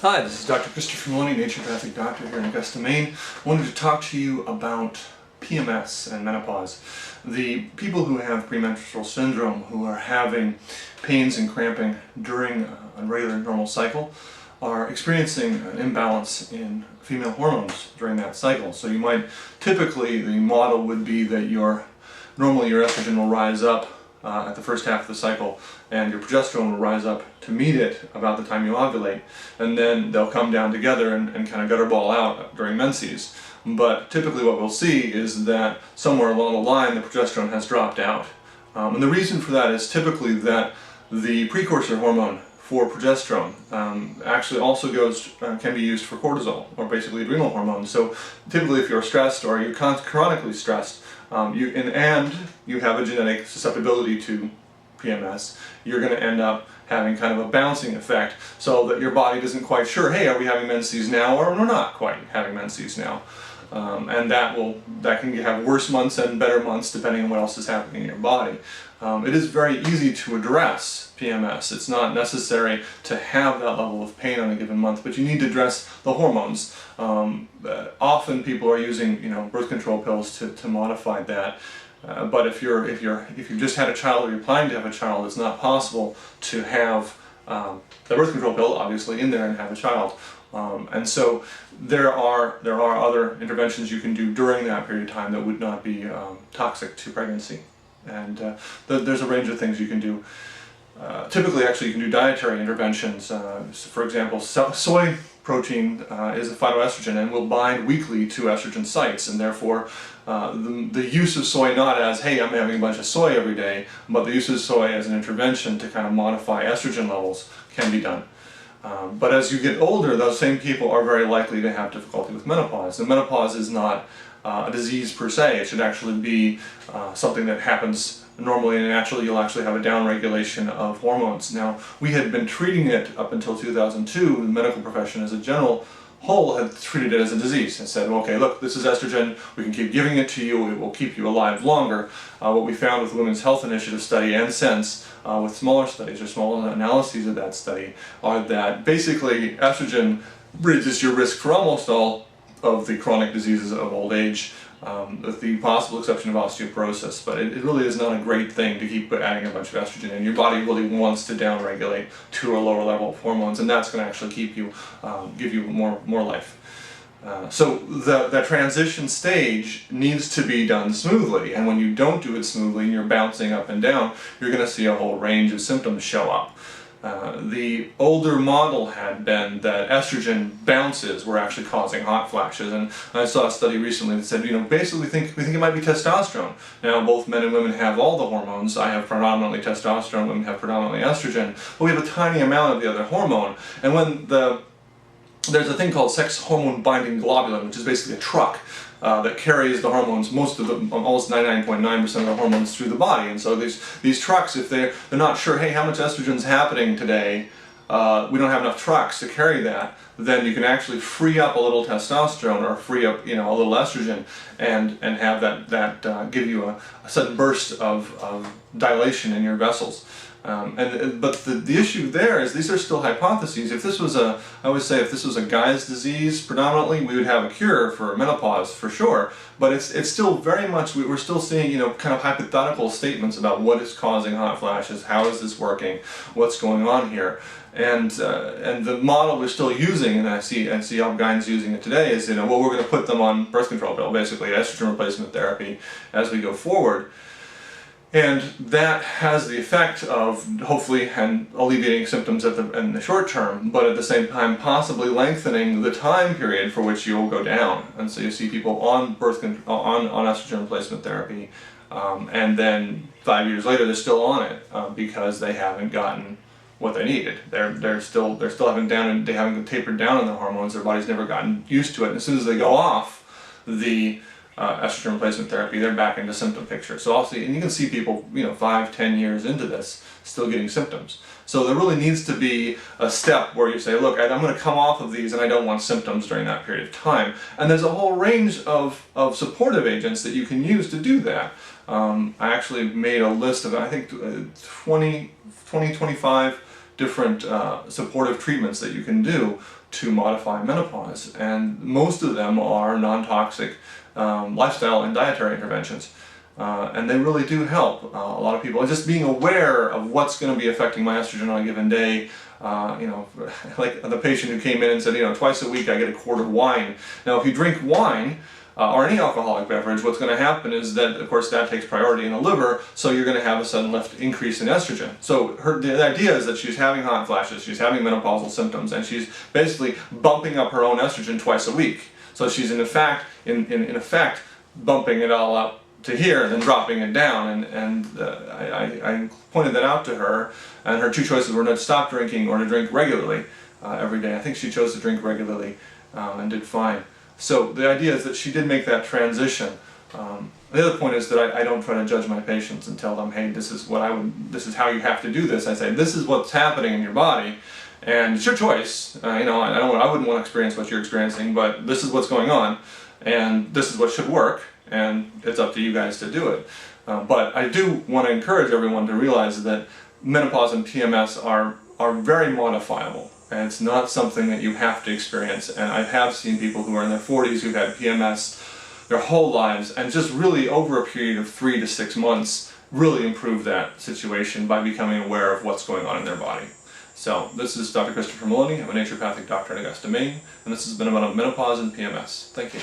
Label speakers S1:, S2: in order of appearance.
S1: Hi, this is Dr. Christopher Maloney, Naturopathic Doctor here in Augusta, Maine. I wanted to talk to you about PMS and menopause. The people who have premenstrual syndrome, who are having pains and cramping during a regular normal cycle, are experiencing an imbalance in female hormones during that cycle. So you might, typically the model would be that normally your estrogen will rise up at the first half of the cycle, and your progesterone will rise up to meet it about the time you ovulate, and then they'll come down together and kind of gutter ball out during menses. But typically what we'll see is that somewhere along the line the progesterone has dropped out. And the reason for that is typically that the precursor hormone for progesterone actually also can be used for cortisol, or basically adrenal hormone. So typically if you're stressed or you're chronically stressed, you have a genetic susceptibility to PMS, you're going to end up having kind of a bouncing effect, so that your body isn't quite sure, hey, are we having menses now, or we're not quite having menses now. And that can have worse months and better months depending on what else is happening in your body. It is very easy to address PMS. It's not necessary to have that level of pain on a given month, but you need to address the hormones. Often people are using birth control pills to modify that. But if you've just had a child or you're planning to have a child, it's not possible to have the birth control pill obviously in there and have a child. And so there are other interventions you can do during that period of time that would not be toxic to pregnancy. And there's a range of things you can do. Typically, actually, you can do dietary interventions. For example, soy protein is a phytoestrogen and will bind weakly to estrogen sites, and therefore the use of soy not as, hey, I'm having a bunch of soy every day, but the use of soy as an intervention to kind of modify estrogen levels can be done. But as you get older, those same people are very likely to have difficulty with menopause. And menopause is not a disease per se. It should actually be something that happens normally and naturally. You'll actually have a downregulation of hormones. Now, we had been treating it up until 2002. The medical profession as a general whole had treated it as a disease and said, okay, look, this is estrogen, we can keep giving it to you, it will keep you alive longer. What we found with the Women's Health Initiative study, and since with smaller studies or smaller analyses of that study, are that basically estrogen reduces your risk for almost all of the chronic diseases of old age, with the possible exception of osteoporosis. But it really is not a great thing to keep adding a bunch of estrogen in. Your body really wants to downregulate to a lower level of hormones, and that's going to actually keep you, give you more life. So the transition stage needs to be done smoothly, and when you don't do it smoothly and you're bouncing up and down, you're going to see a whole range of symptoms show up. The older model had been that estrogen bounces were actually causing hot flashes, and I saw a study recently that said, basically we think it might be testosterone. Now, both men and women have all the hormones. I have predominantly testosterone, women have predominantly estrogen, but we have a tiny amount of the other hormone. And when there's a thing called sex hormone binding globulin, which is basically a truck that carries the hormones, almost 99.9% of the hormones through the body. And so these trucks, if they're not sure, hey, how much estrogen's happening today, we don't have enough trucks to carry that, then you can actually free up a little testosterone or free up a little estrogen and have that give you a sudden burst of dilation in your vessels. But the issue there is these are still hypotheses. If this was I always say if this was a guy's disease predominantly, we would have a cure for menopause for sure. But it's still very much, we're still seeing kind of hypothetical statements about what is causing hot flashes, how is this working, what's going on here. And the model we're still using, and I see guys using it today, is well, we're going to put them on birth control pill, basically estrogen replacement therapy as we go forward. And that has the effect of hopefully alleviating symptoms in the short term, but at the same time possibly lengthening the time period for which you will go down. And so you see people on on estrogen replacement therapy, and then 5 years later they're still on it because they haven't gotten what they needed. They still haven't tapered down on their hormones. Their body's never gotten used to it. And as soon as they go off the estrogen replacement therapy, they're back into symptom picture. So and you can see people 5-10 years into this still getting symptoms. So there really needs to be a step where you say, look, I'm going to come off of these and I don't want symptoms during that period of time. And there's a whole range of supportive agents that you can use to do that. I actually made a list of, I think, 25 different supportive treatments that you can do to modify menopause, and most of them are non-toxic lifestyle and dietary interventions. And they really do help a lot of people. And just being aware of what's going to be affecting my estrogen on a given day. You know, like the patient who came in and said, you know, twice a week I get a quart of wine. Now, if you drink wine or any alcoholic beverage, what's going to happen is that, of course, that takes priority in the liver, so you're going to have a sudden increase in estrogen. So the idea is that she's having hot flashes, she's having menopausal symptoms, and she's basically bumping up her own estrogen twice a week. So she's in effect bumping it all up to here and then dropping it down, and I pointed that out to her, and her two choices were to stop drinking or to drink regularly every day. I think she chose to drink regularly and did fine. So the idea is that she did make that transition. The other point is that I don't try to judge my patients and tell them, hey, this is how you have to do this. I say, this is what's happening in your body, and it's your choice. You know, I wouldn't want to experience what you're experiencing, but this is what's going on, and this is what should work, and it's up to you guys to do it. But I do want to encourage everyone to realize that menopause and PMS are very modifiable, and it's not something that you have to experience. And I have seen people who are in their 40s who've had PMS their whole lives, and just really over a period of 3 to 6 months really improve that situation by becoming aware of what's going on in their body. So this is Dr. Christopher Maloney. I'm a naturopathic doctor in Augusta, Maine, and this has been about menopause and PMS. Thank you.